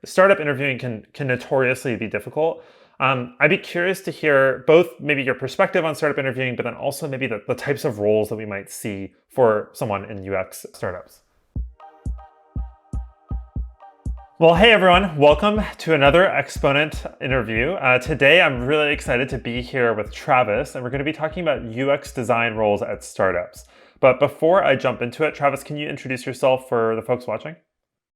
startup interviewing can notoriously be difficult. I'd be curious to hear both maybe your perspective on startup interviewing, but then also maybe the types of roles that we might see for someone in UX startups. Well, hey everyone, welcome to another Exponent interview. Today I'm really excited to be here with Travis, and we're going to be talking about UX design roles at startups. But before I jump into it, Travis, can you introduce yourself for the folks watching?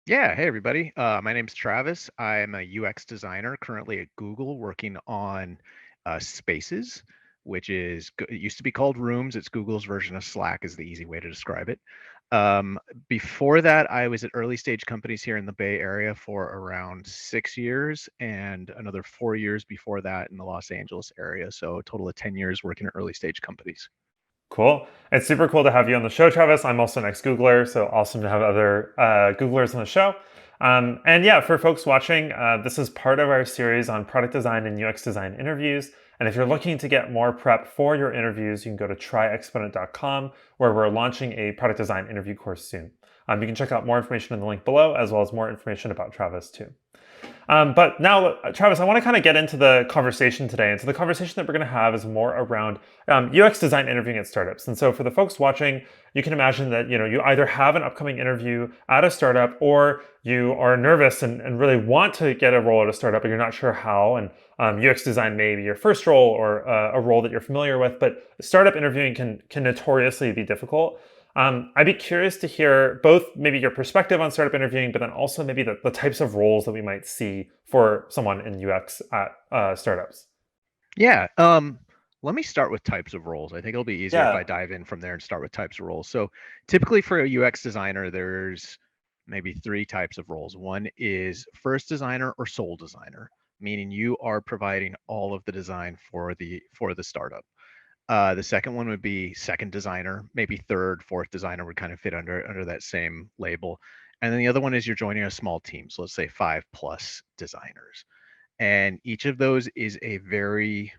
Yeah, hey everybody. My name's Travis. I'm a UX designer currently at Google working on Spaces, which it used to be called Rooms. It's Google's version of Slack is the easy way to describe it. Um, Before that, I was at early stage companies here in the Bay Area for around 6 years and another 4 years before that in the Los Angeles area. So a total of 10 years working at early stage companies. Cool. It's super cool to have you on the show, Travis. I'm also an ex-Googler, so awesome to have other Googlers on the show. And yeah, for folks watching, this is part of our series on product design and UX design interviews. And if you're looking to get more prep for your interviews, you can go to tryexponent.com, where we're launching a product design interview course soon. You can check out more information in the link below, as well as more information about Travis too. But now, Travis, I want to kind of get into the conversation today. And so the conversation that we're going to have is more around UX design interviewing at startups. And so for the folks watching, you can imagine that you either have an upcoming interview at a startup, or you are nervous and really want to get a role at a startup, but you're not sure how. And UX design may be your first role or a role that you're familiar with, but startup interviewing can notoriously be difficult. I'd be curious to hear both maybe your perspective on startup interviewing, but then also maybe the types of roles that we might see for someone in UX at startups. Yeah. Let me start with types of roles. I think it'll be easier if Yeah. I dive in from there and start with types of roles. So typically for a UX designer, there's maybe three types of roles. One is first designer or sole designer, meaning you are providing all of the design for the startup. The second one would be second designer, maybe third, fourth designer would kind of fit under that same label. And then the other one is you're joining a small team. So let's say 5+ designers. And each of those is a very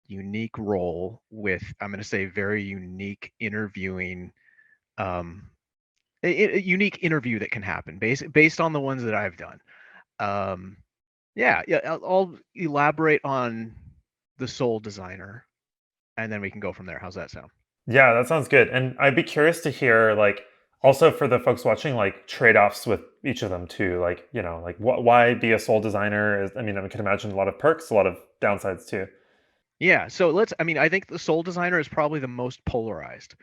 unique role with, I'm going to say, very unique interviewing, um, a unique interview that can happen based on the ones that I've done. Um, yeah, I'll elaborate on the sole designer, and then we can go from there. How's that sound? Yeah, that sounds good. And I'd be curious to hear, like, also for the folks watching, like trade-offs with each of them too. Like, like why be a sole designer? I mean, I can imagine a lot of perks, a lot of downsides too. Yeah, so I think the sole designer is probably the most polarized.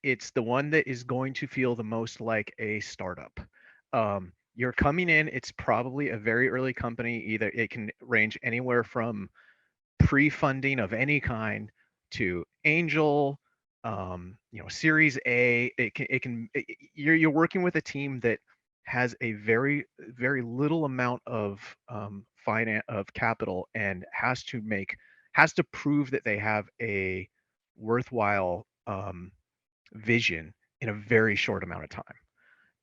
It's the one that is going to feel the most like a startup. You're coming in, it's probably a very early company. Either it can range anywhere from pre-funding of any kind to angel, Series A. You're working with a team that has a very very little amount of finance of capital and has to prove that they have a worthwhile vision in a very short amount of time.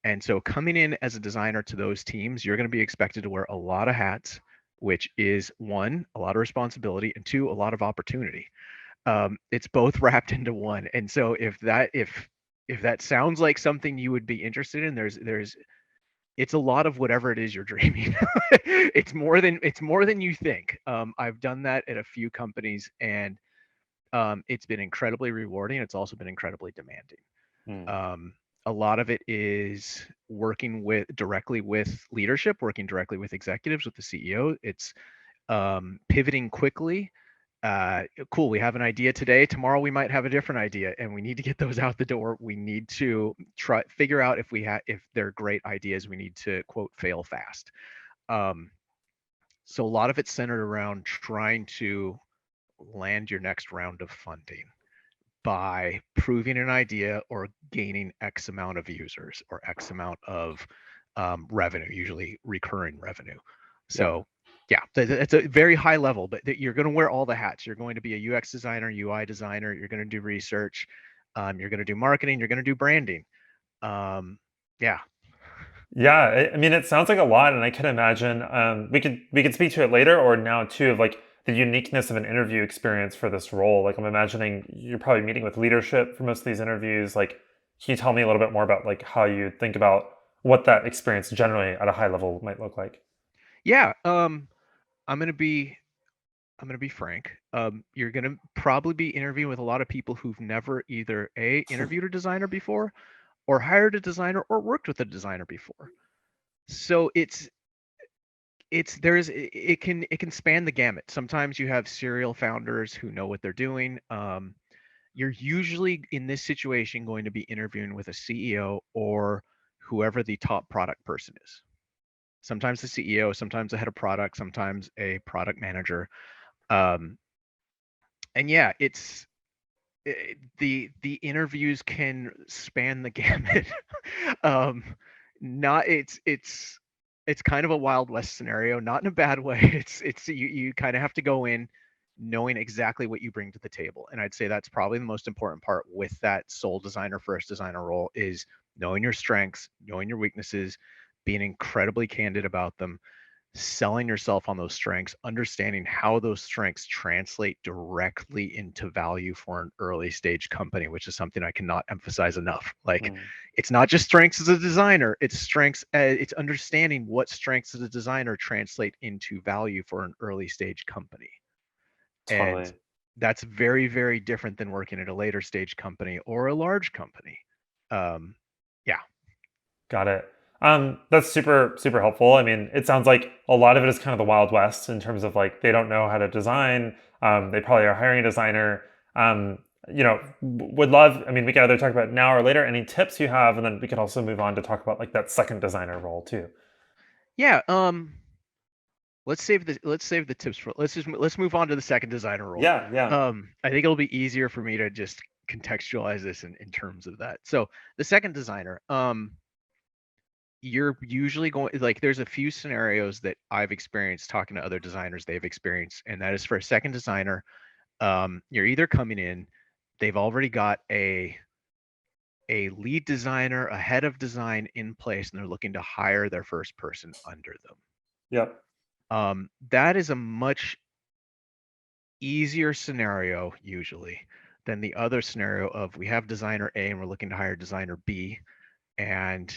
And so coming in as a designer to those teams, you're going to be expected to wear a lot of hats, which is one, a lot of responsibility, and two, a lot of opportunity. It's both wrapped into one. And so if that sounds like something you would be interested in, there's it's a lot of whatever it is you're dreaming. It's more than you think. I've done that at a few companies, and it's been incredibly rewarding. It's also been incredibly demanding. Hmm. Um, a lot of it is working with directly with leadership, working directly with executives, with the CEO. It's pivoting quickly. Cool, we have an idea today. Tomorrow we might have a different idea, and we need to get those out the door. We need to try figure out if they're great ideas. We need to quote fail fast. Um, so a lot of it's centered around trying to land your next round of funding by proving an idea or gaining X amount of users or X amount of revenue, usually recurring revenue. Yeah. So, yeah, it's a very high level, but you're going to wear all the hats. You're going to be a UX designer, UI designer. You're going to do research. You're going to do marketing. You're going to do branding. Yeah. Yeah, I mean, it sounds like a lot, and I can imagine we could speak to it later, or now too, of like the uniqueness of an interview experience for this role. Like, I'm imagining you're probably meeting with leadership for most of these interviews. Like, can you tell me a little bit more about like how you think about what that experience generally at a high level might look like. Yeah, I'm gonna be I'm gonna be frank. You're gonna probably be interviewing with a lot of people who've never either A, interviewed a designer before, or hired a designer, or worked with a designer before. So it can span the gamut. Sometimes you have serial founders who know what they're doing. You're usually in this situation going to be interviewing with a CEO or whoever the top product person is. Sometimes the CEO, sometimes the head of product, sometimes a product manager. Um, and yeah, the interviews can span the gamut. um, not it's kind of a Wild West scenario, not in a bad way. It's you kind of have to go in knowing exactly what you bring to the table, and I'd say that's probably the most important part with that sole designer first designer role is knowing your strengths, knowing your weaknesses, being incredibly candid about them, selling yourself on those strengths, understanding how those strengths translate directly into value for an early stage company, which is something I cannot emphasize enough. Like, Mm, it's not just strengths as a designer, it's strengths, it's understanding what strengths as a designer translate into value for an early stage company. And totally. that's very, very different than working at a later stage company or a large company. Um, yeah. Got it. That's super, super helpful. I mean, it sounds like a lot of it is kind of the Wild West in terms of like they don't know how to design. They probably are hiring a designer. Would love, I mean, we can either talk about now or later any tips you have, and then we can also move on to talk about like that second designer role too. Yeah. Let's save the tips for let's move on to the second designer role. Yeah, yeah. I think it'll be easier for me to just contextualize this in terms of that. So the second designer, you're usually going like there's a few scenarios that I've experienced talking to other designers they've experienced, and that is for a second designer, you're either coming in, they've already got a lead designer, a head of design in place, and they're looking to hire their first person under them. Yep. That is a much easier scenario usually than the other scenario of we have designer A and we're looking to hire designer B, and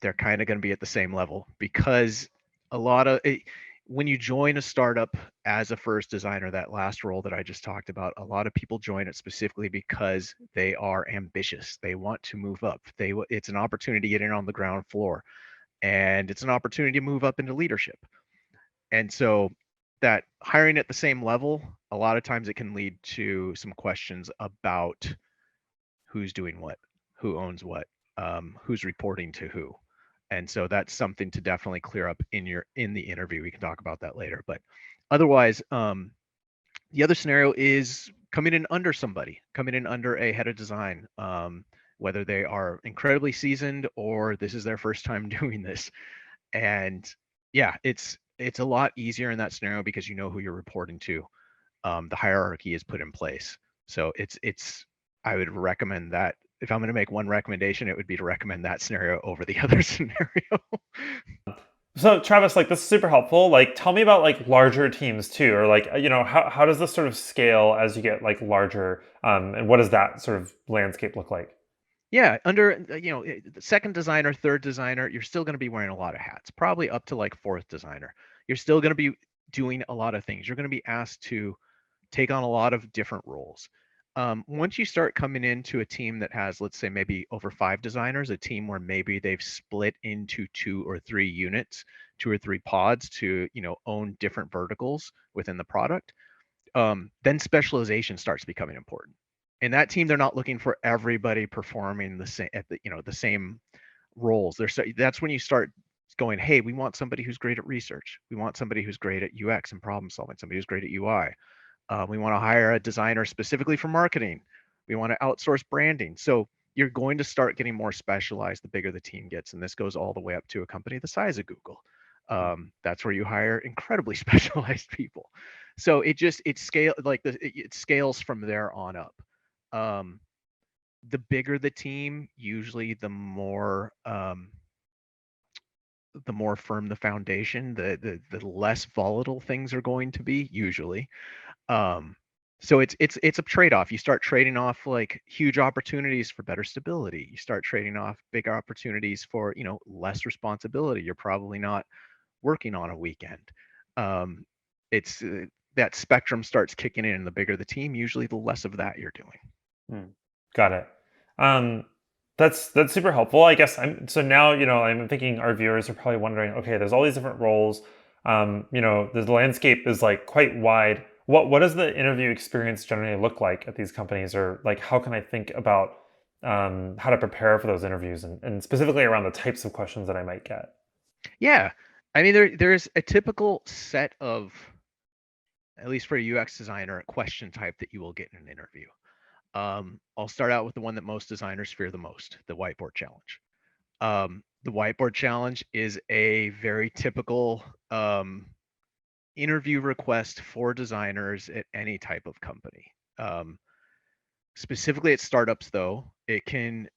they're kind of going to be at the same level because a lot of it, when you join a startup as a first designer, that last role that I just talked about, a lot of people join it specifically because they are ambitious. They want to move up. It's an opportunity to get in on the ground floor, and it's an opportunity to move up into leadership. And so that hiring at the same level, a lot of times it can lead to some questions about who's doing what, who owns what, who's reporting to who. And so that's something to definitely clear up in the interview. We can talk about that later. But otherwise, the other scenario is coming in under somebody, coming in under a head of design, whether they are incredibly seasoned or this is their first time doing this. And yeah, it's a lot easier in that scenario because you know who you're reporting to. The hierarchy is put in place. So it's I would recommend that if I'm going to make one recommendation, it would be to recommend that scenario over the other scenario. So Travis, like this is super helpful. Like, tell me about like larger teams too, or like how does this sort of scale as you get like larger, and what does that sort of landscape look like? Yeah, under the second designer, third designer, you're still going to be wearing a lot of hats, probably up to like fourth designer. You're still going to be doing a lot of things. You're going to be asked to take on a lot of different roles. Once you start coming into a team that has, let's say, maybe over 5 designers, a team where maybe they've split into 2 or 3 units, 2 or 3 pods to, own different verticals within the product, then specialization starts becoming important. In that team, they're not looking for everybody performing the same at the same roles. That's when you start going, hey, we want somebody who's great at research. We want somebody who's great at UX and problem solving. Somebody who's great at UI. We want to hire a designer specifically for marketing. We want to outsource branding. So you're going to start getting more specialized the bigger the team gets, and this goes all the way up to a company the size of Google. That's where you hire incredibly specialized people. So it scales from there on up. Um, the bigger the team, usually the more firm the foundation, the less volatile things are going to be usually. Um, So it's a trade-off. You start trading off like huge opportunities for better stability. You start trading off big opportunities for, less responsibility. You're probably not working on a weekend. Um, it's that spectrum starts kicking in, and the bigger the team, usually the less of that you're doing. Hmm. Got it. Um, that's super helpful. I guess so now, I'm thinking our viewers are probably wondering, okay, there's all these different roles. The landscape is like quite wide. What does the interview experience generally look like at these companies, or like how can I think about how to prepare for those interviews, and specifically around the types of questions that I might get? Yeah, I mean there's a typical set of, at least for a UX designer, a question type that you will get in an interview. I'll start out with the one that most designers fear the most, the whiteboard challenge. The whiteboard challenge is a very typical interview request for designers at any type of company. Um, Specifically at startups, though, it can,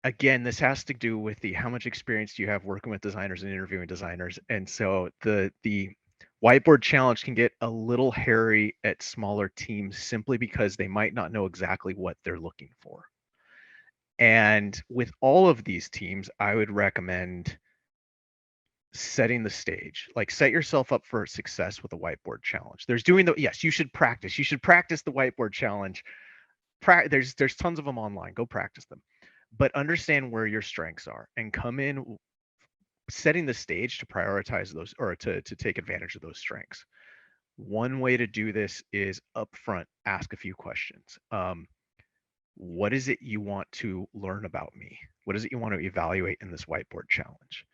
again, this has to do with the how much experience do you have working with designers and interviewing designers. And so the whiteboard challenge can get a little hairy at smaller teams simply because they might not know exactly what they're looking for. And with all of these teams, I would recommend setting the stage. Like set yourself up for success with a whiteboard challenge. Yes, you should practice. You should practice the whiteboard challenge. There's tons of them online. Go practice them. But understand where your strengths are and come in setting the stage to prioritize those, or to take advantage of those strengths. One way to do this is upfront ask a few questions. What is it you want to learn about me? What is it you want to evaluate in this whiteboard challenge?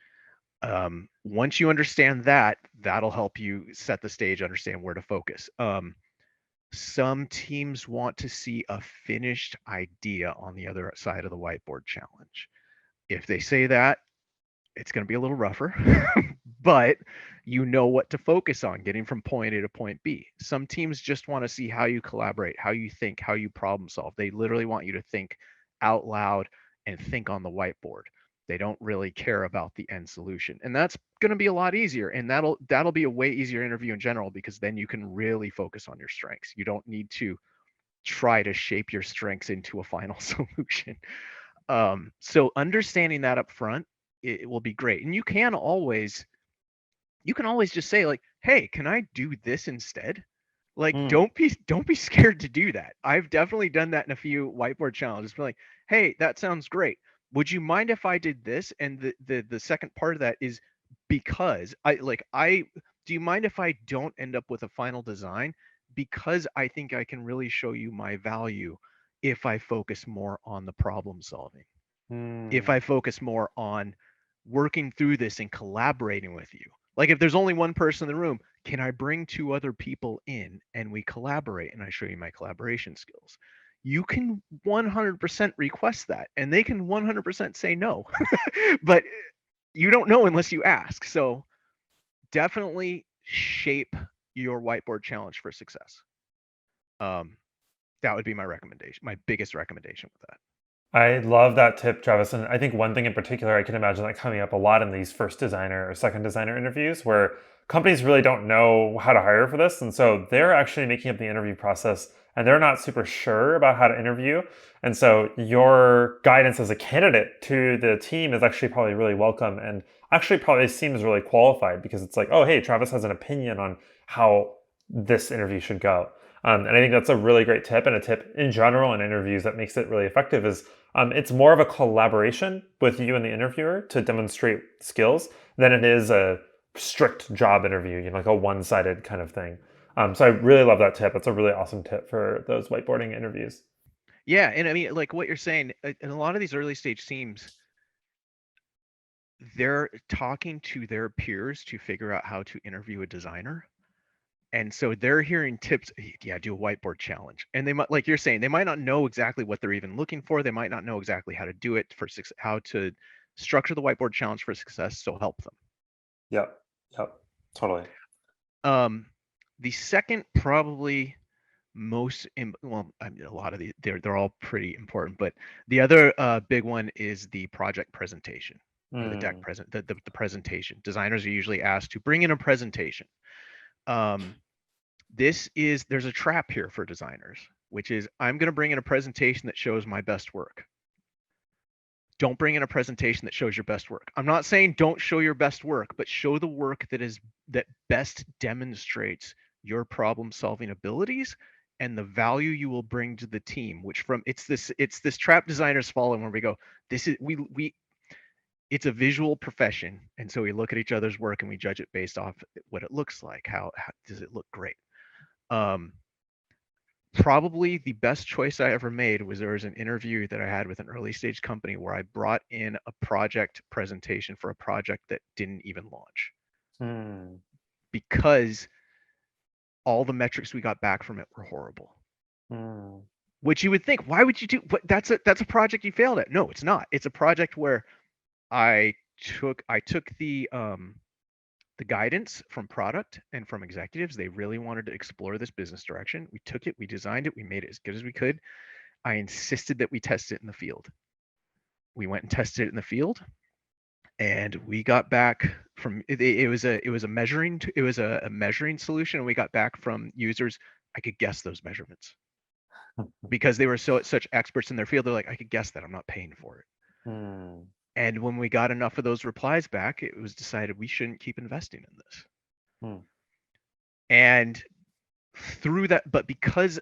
Once you understand that, that'll help you set the stage, understand where to focus. Some teams want to see a finished idea on the other side of the whiteboard challenge. If they say that, it's going to be a little rougher, but you know what to focus on getting from point A to point B. Some teams just want to see how you collaborate, how you think, how you problem solve. They literally want you to think out loud and think on the whiteboard. They don't really care about the end solution. And that's going to be a lot easier, and that'll be a way easier interview in general, because then you can really focus on your strengths. You don't need to try to shape your strengths into a final solution. So understanding that up front, it will be great. And you can always just say like, hey, can I do this instead? Like, Hmm. don't be scared to do that. I've definitely done that in a few whiteboard challenges. Be like, hey, that sounds great. Would you mind if I did this? And the second part of that is, because I do you mind if I don't end up with a final design? Because I think I can really show you my value if I focus more on the problem solving, if Hmm. I focus more on working through this and collaborating with you. Like if there's only one person in the room, can I bring two other people in and we collaborate and I show you my collaboration skills? You can 100% request that and they can 100% say no. But you don't know unless you ask. So definitely shape your whiteboard challenge for success. Um, that would be my recommendation, my biggest recommendation with that. I love that tip, Travis. And I think one thing in particular, I can imagine that coming up a lot in these first designer or second designer interviews where companies really don't know how to hire for this. And so they're actually making up the interview process and they're not super sure about how to interview. And so your guidance as a candidate to the team is actually probably really welcome and actually probably seems really qualified because it's like, oh, hey, Travis has an opinion on how this interview should go. And I think that's a really great tip, and a tip in general in interviews that makes it really effective is it's more of a collaboration with you and the interviewer to demonstrate skills than it is a strict job interview, like a one-sided kind of thing. So I really love that tip. It's a really awesome tip for those whiteboarding interviews. Yeah, and I mean, like what you're saying, in a lot of these early stage teams, they're talking to their peers to figure out how to interview a designer. And so they're hearing tips, yeah, do a whiteboard challenge. And they might, like you're saying, they might not know exactly what they're even looking for. They might not know exactly how to do it for how to structure the whiteboard challenge for success. So help them. Yep. Yep. Totally. Um, the second, probably well, I mean, a lot of these, they're all pretty important, but the other big one is the project presentation, or the deck Mm. present the presentation. Designers are usually asked to bring in a presentation. Um, there's a trap here for designers, which is I'm going to bring in a presentation that shows my best work. Don't bring in a presentation that shows your best work. I'm not saying don't show your best work, but show the work that best demonstrates your problem solving abilities and the value you will bring to the team. Which from it's this trap designers fall in where we go, this is we it's a visual profession, and so we look at each other's work and we judge it based off what it looks like. How does it look great? Um, Probably the best choice I ever made was there was an interview that I had with an early stage company where I brought in a project presentation for a project that didn't even launch Hmm. because all the metrics we got back from it were horrible. Hmm. Which you would think, why would you do? What, that's a project you failed at. No, it's not. It's a project where I took the guidance from product and from executives. They really wanted to explore this business direction. We took it, we designed it, we made it as good as we could. I insisted that we test it in the field. We went and tested it in the field, and we got back from it was a measuring solution, and we got back from users. I could guess those measurements because they were such experts in their field. They're like, I could guess that. I'm not paying for it. Hmm. And when we got enough of those replies back, it was decided we shouldn't keep investing in this. Hmm. And through that, but because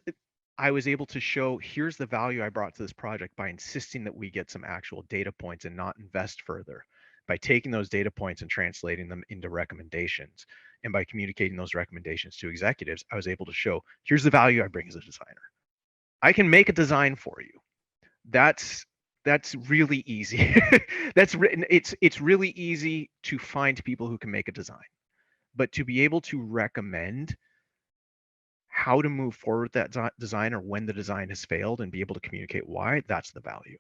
I was able to show here's the value I brought to this project by insisting that we get some actual data points and not invest further, by taking those data points and translating them into recommendations, and by communicating those recommendations to executives, I was able to show here's the value I bring as a designer. I can make a design for you. That's really easy. That's written. It's really easy to find people who can make a design, but to be able to recommend how to move forward with that design or when the design has failed and be able to communicate why, that's the value.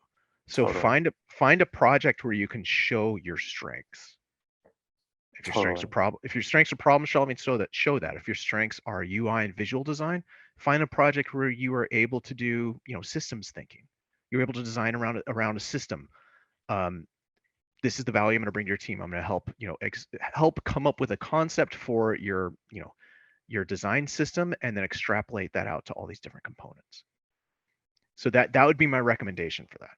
So Totally. find a project where you can show your strengths. Totally. If your strengths are problem solving, show that. If your strengths are UI and visual design, find a project where you are able to do, systems thinking. You're able to design around a system. Um, this is the value I'm going to bring to your team. I'm going to help, help come up with a concept for your design system, and then extrapolate that out to all these different components. So that would be my recommendation for that.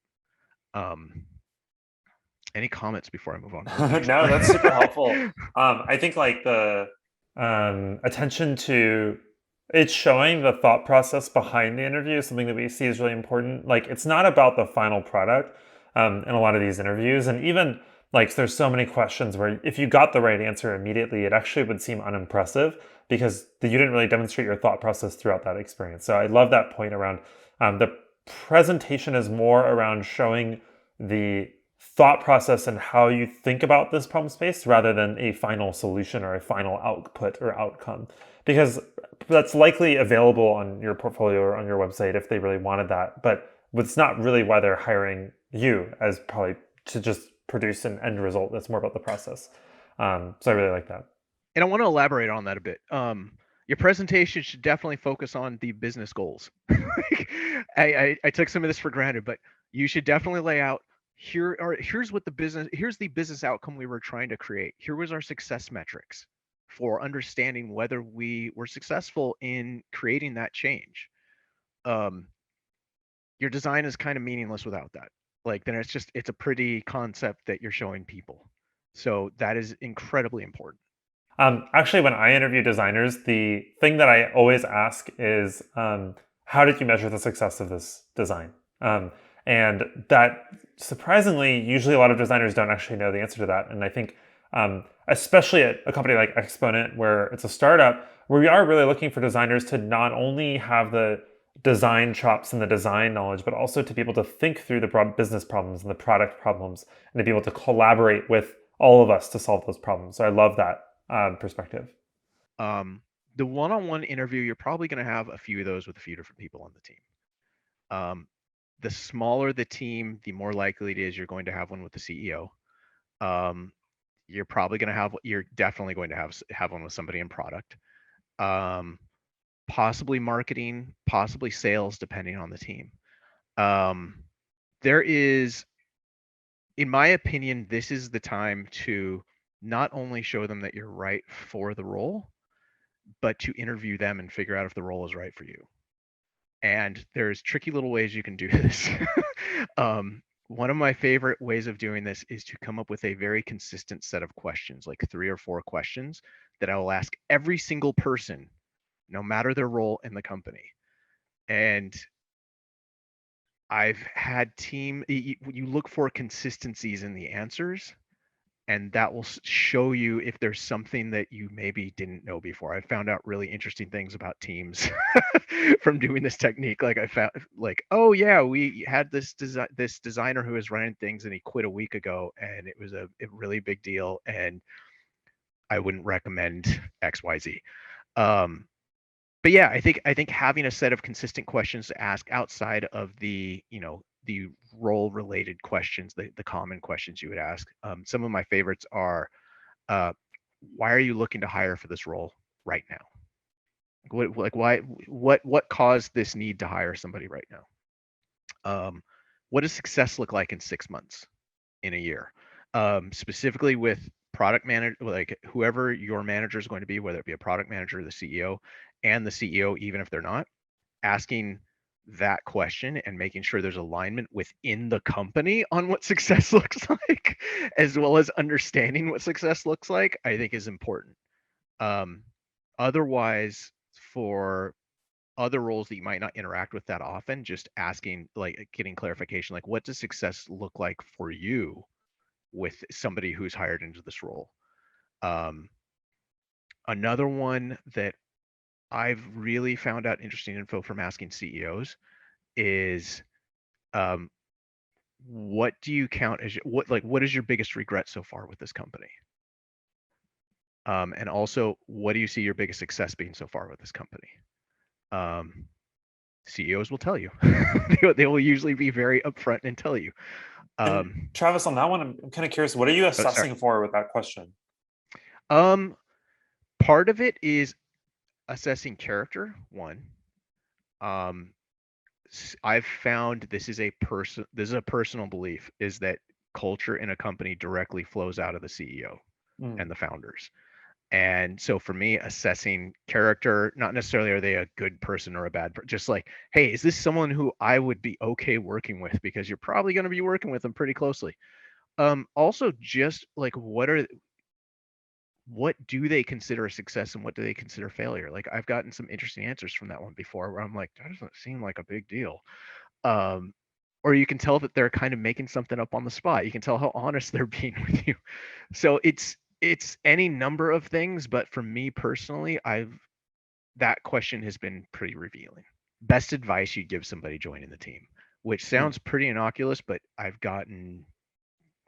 Any comments before I move on to the next? No, that's super helpful. I think like the attention to it's showing the thought process behind the interview is something that we see is really important. Like it's not about the final product in a lot of these interviews, and even like there's so many questions where if you got the right answer immediately, it actually would seem unimpressive because you didn't really demonstrate your thought process throughout that experience. So I love that point around the presentation is more around showing the thought process and how you think about this problem space rather than a final solution or a final output or outcome. Because that's likely available on your portfolio or on your website if they really wanted that. But it's not really why they're hiring you as probably to just produce an end result. That's more about the process. So I really like that. And I want to elaborate on that a bit. Your presentation should definitely focus on the business goals. I took some of this for granted, but you should definitely lay out here's the business outcome we were trying to create. Here was our success metrics for understanding whether we were successful in creating that change. Um, your design is kind of meaningless without that. Like then it's a pretty concept that you're showing people. So that is incredibly important. Actually, when I interview designers, the thing that I always ask is, how did you measure the success of this design? And that surprisingly, usually a lot of designers don't actually know the answer to that. And I think, especially at a company like Exponent, where it's a startup, where we are really looking for designers to not only have the design chops and the design knowledge, but also to be able to think through the business problems and the product problems, and to be able to collaborate with all of us to solve those problems. So I love that perspective. Um, the one-on-one interview, you're probably going to have a few of those with a few different people on the team. The smaller the team, the more likely it is you're going to have one with the CEO. Um, you're definitely going to have one with somebody in product. Um, Possibly marketing, possibly sales, depending on the team. Um, there is, in my opinion, this is the time to not only show them that you're right for the role, but to interview them and figure out if the role is right for you. And there's tricky little ways you can do this. One of my favorite ways of doing this is to come up with a very consistent set of questions, like 3 or 4 questions that I will ask every single person, no matter their role in the company. And I've had you look for consistencies in the answers, and that will show you if there's something that you maybe didn't know before. I found out really interesting things about teams from doing this technique. Like I found, like, oh yeah, we had this designer who was running things and he quit a week ago, and it was a really big deal, and I wouldn't recommend XYZ. Um, but yeah, I think having a set of consistent questions to ask outside of the role related questions, the common questions you would ask. Some of my favorites are, uh, why are you looking to hire for this role right now? Why? What caused this need to hire somebody right now? What does success look like in 6 months, in a year? Specifically with product manager, like whoever your manager is going to be, whether it be a product manager or the CEO, and the CEO, even if they're not, asking that question and making sure there's alignment within the company on what success looks like, as well as understanding what success looks like, I think is important. Um, Otherwise, for other roles that you might not interact with that often, just asking, like getting clarification, like what does success look like for you with somebody who's hired into this role? Um, Another one that I've really found out interesting info from asking CEOs is, um, what do you count as what is your biggest regret so far with this company? And also, what do you see your biggest success being so far with this company? Um, CEOs will tell you. They will usually be very upfront and tell you. And Um, Travis, on that one, I'm kind of curious. What are you oh, sorry. assessing for with that question? Um, Part of it is assessing character. One, um, I've found this is a personal belief, is that culture in a company directly flows out of the CEO Mm, and the founders. And so for me, assessing character, not necessarily are they a good person or a bad person, just like, hey, is this someone who I would be okay working with? Because you're probably going to be working with them pretty closely. Also, just like, what do they consider a success and what do they consider failure? Like, I've gotten some interesting answers from that one before where I'm like, that doesn't seem like a big deal. Um, or you can tell that they're kind of making something up on the spot. You can tell how honest they're being with you. So it's any number of things, but for me personally, I've that question has been pretty revealing. Best advice you'd give somebody joining the team, which mm. sounds pretty innocuous, but I've gotten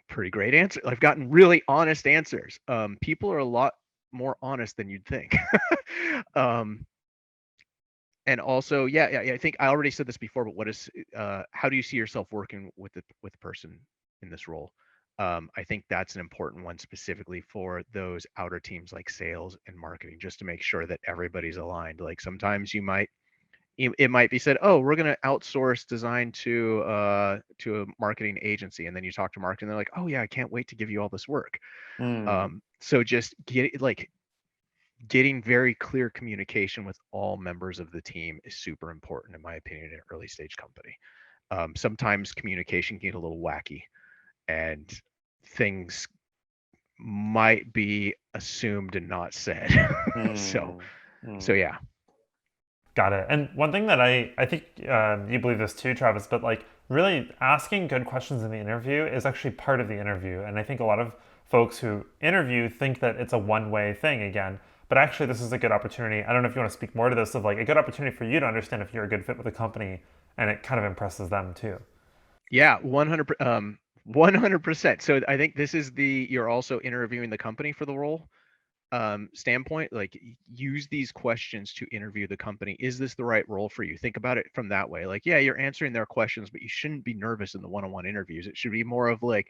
pretty great answers. I've gotten really honest answers. People are a lot more honest than you'd think. um, and also, yeah, I think I already said this before, but how do you see yourself working with the person in this role? I think that's an important one specifically for those outer teams like sales and marketing, just to make sure that everybody's aligned. Like sometimes it might be said, oh, we're going to outsource design to a marketing agency, and then you talk to marketing, they're like, oh yeah, I can't wait to give you all this work. Mm. So just getting very clear communication with all members of the team is super important, in my opinion, in an early stage company. Sometimes communication can get a little wacky, and things might be assumed and not said. so, Mm. so Mm. yeah, Got it. And one thing that I think you believe this too, Travis, but like really asking good questions in the interview is actually part of the interview. And I think a lot of folks who interview think that it's a one-way thing again. But actually, this is a good opportunity. I don't know if you want to speak more to this, of like a good opportunity for you to understand if you're a good fit with the company, and it kind of impresses them too. yeah, 100%. So I think this is you're also interviewing the company for the role standpoint. Like, use these questions to interview the company. Is this the right role for you? Think about it from that way. Like, yeah, you're answering their questions, but you shouldn't be nervous in the one-on-one interviews. It should be more of like,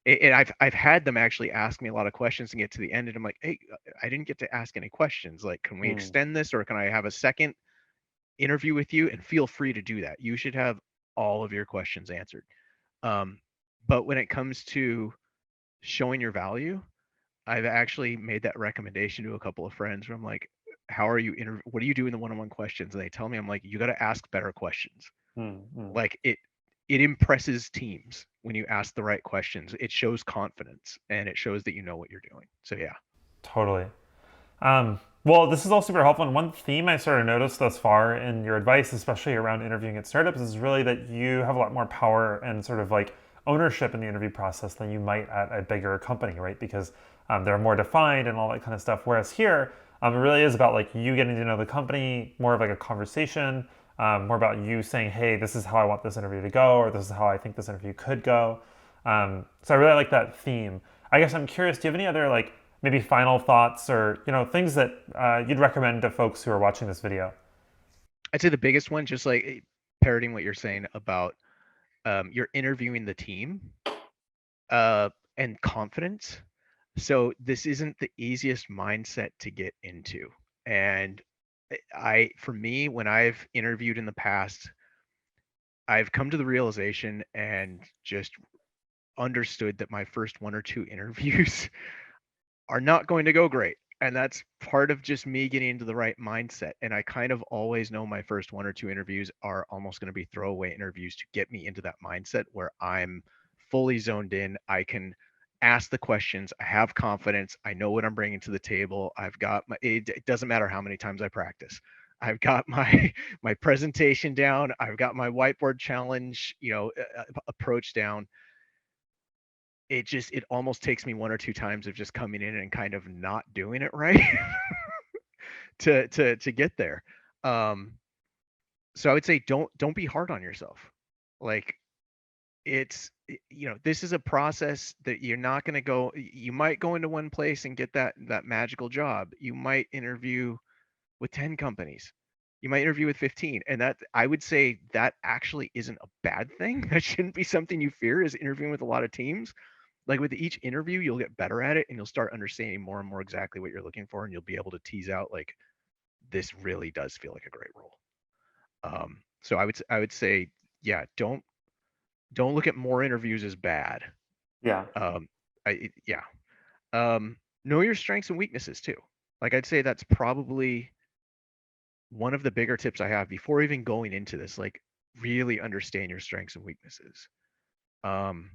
and I've had them actually ask me a lot of questions and get to the end, and I'm like, hey, I didn't get to ask any questions. Like, can we Mm. extend this, or can I have a second interview with you? And feel free to do that. You should have all of your questions answered. Um, but when it comes to showing your value, I've actually made that recommendation to a couple of friends where I'm like, how are you what do you do in the one-on-one questions? And they tell me, I'm like, you got to ask better questions. Mm-hmm. Like it impresses teams when you ask the right questions. It shows confidence and it shows that you know what you're doing. So yeah. Totally. Well, this is all super helpful. And one theme I sort of noticed thus far in your advice, especially around interviewing at startups, is really that you have a lot more power and sort of like ownership in the interview process than you might at a bigger company, right? Because they're more defined and all that kind of stuff. Whereas here, it really is about like you getting to know the company, more of like a conversation, more about you saying, hey, this is how I want this interview to go, or this is how I think this interview could go. So I really like that theme. I guess I'm curious, do you have any other like maybe final thoughts or things that you'd recommend to folks who are watching this video? I'd say the biggest one, just like parroting what you're saying about you're interviewing the team uh, and confidence. So this isn't the easiest mindset to get into. And for me, when I've interviewed in the past, I've come to the realization and just understood that my first one or two interviews are not going to go great. And that's part of just me getting into the right mindset. And I kind of always know my first one or two interviews are almost going to be throwaway interviews to get me into that mindset where I'm fully zoned in. I can ask the questions. I have confidence. I know what I'm bringing to the table. I've got it doesn't matter how many times I practice. I've got my my presentation down. I've got my whiteboard challenge, approach down. It almost takes me one or two times of just coming in and kind of not doing it right to get there. Um, so I would say don't be hard on yourself. Like this is a process that you're not going to go. You might go into one place and get that magical job. You might interview with 10 companies. You might interview with 15, and that I would say that actually isn't a bad thing. That shouldn't be something you fear, is interviewing with a lot of teams. Like with each interview, you'll get better at it and you'll start understanding more and more exactly what you're looking for, and you'll be able to tease out like this really does feel like a great role. So I would say, yeah, don't look at more interviews as bad. Yeah. Um, yeah. Know your strengths and weaknesses too. Like I'd say that's probably one of the bigger tips I have before even going into this. Like really understand your strengths and weaknesses. Um,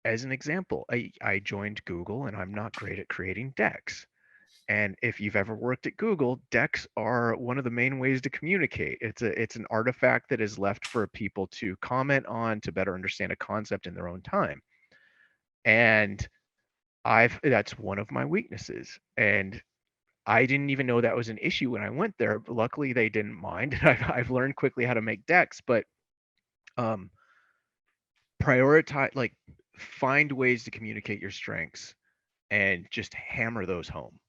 as an example, I joined Google and I'm not great at creating decks. And if you've ever worked at Google, decks are one of the main ways to communicate. It's an artifact that is left for people to comment on to better understand a concept in their own time. And that's one of my weaknesses. And I didn't even know that was an issue when I went there. But luckily, they didn't mind. I've learned quickly how to make decks, but um, prioritize, like, find ways to communicate your strengths and just hammer those home.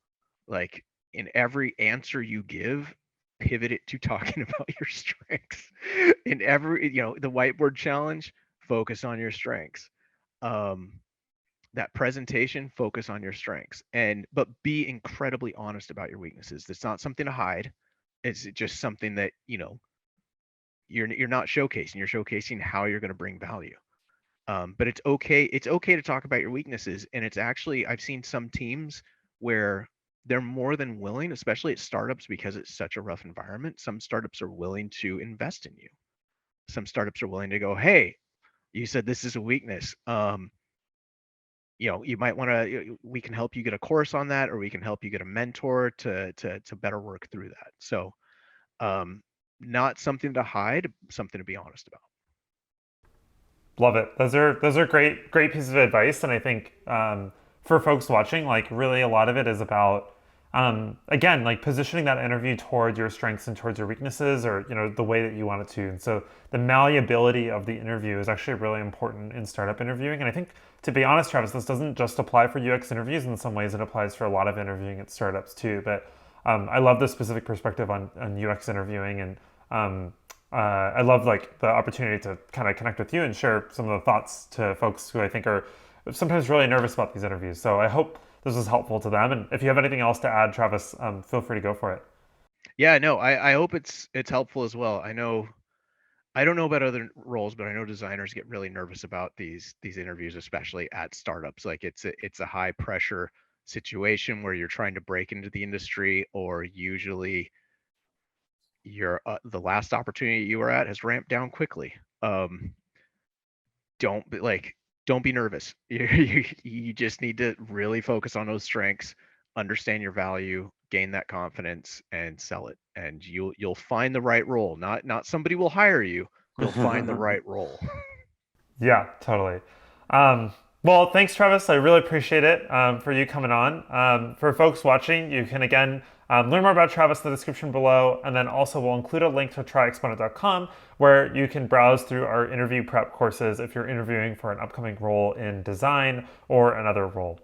Like in every answer you give, pivot it to talking about your strengths. In every, the whiteboard challenge, focus on your strengths. Um, that presentation, focus on your strengths, but be incredibly honest about your weaknesses. It's not something to hide. It's just something that you're not showcasing. You're showcasing how you're going to bring value. But it's okay. It's okay to talk about your weaknesses. And it's actually, I've seen some teams where they're more than willing, especially at startups, because it's such a rough environment. Some startups are willing to invest in you. Some startups are willing to go, hey, you said this is a weakness. You might want to, we can help you get a course on that, or we can help you get a mentor to better work through that. So not something to hide, something to be honest about. Love it. Those are great pieces of advice, and I think for folks watching, like really a lot of it is about again like positioning that interview towards your strengths and towards your weaknesses, or the way that you want it to. And so the malleability of the interview is actually really important in startup interviewing. And I think, to be honest, Travis, this doesn't just apply for UX interviews. In some ways, it applies for a lot of interviewing at startups too. But I love the specific perspective on UX interviewing, and I love like the opportunity to kind of connect with you and share some of the thoughts to folks who I think are sometimes really nervous about these interviews. So I hope this was helpful to them. And if you have anything else to add, Travis, feel free to go for it. Yeah, no, I hope it's helpful as well. I don't know about other roles, but I know designers get really nervous about these interviews, especially at startups. Like it's a high pressure. situation where you're trying to break into the industry, or usually the last opportunity you were at has ramped down quickly. Don't be nervous. You just need to really focus on those strengths, understand your value, gain that confidence, and sell it. And you'll find the right role. Not somebody will hire you. You'll find the right role. Yeah, totally. Well, thanks, Travis. I really appreciate it for you coming on. For folks watching, you can again learn more about Travis in the description below, and then also we'll include a link to tryexponent.com where you can browse through our interview prep courses if you're interviewing for an upcoming role in design or another role.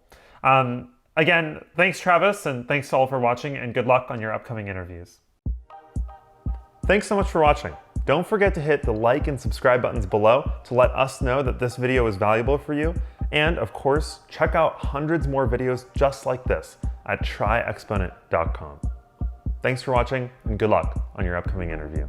Again, thanks, Travis, and thanks to all for watching, and good luck on your upcoming interviews. Thanks so much for watching. Don't forget to hit the like and subscribe buttons below to let us know that this video is valuable for you. And of course, check out hundreds more videos just like this at tryexponent.com. Thanks for watching, and good luck on your upcoming interview.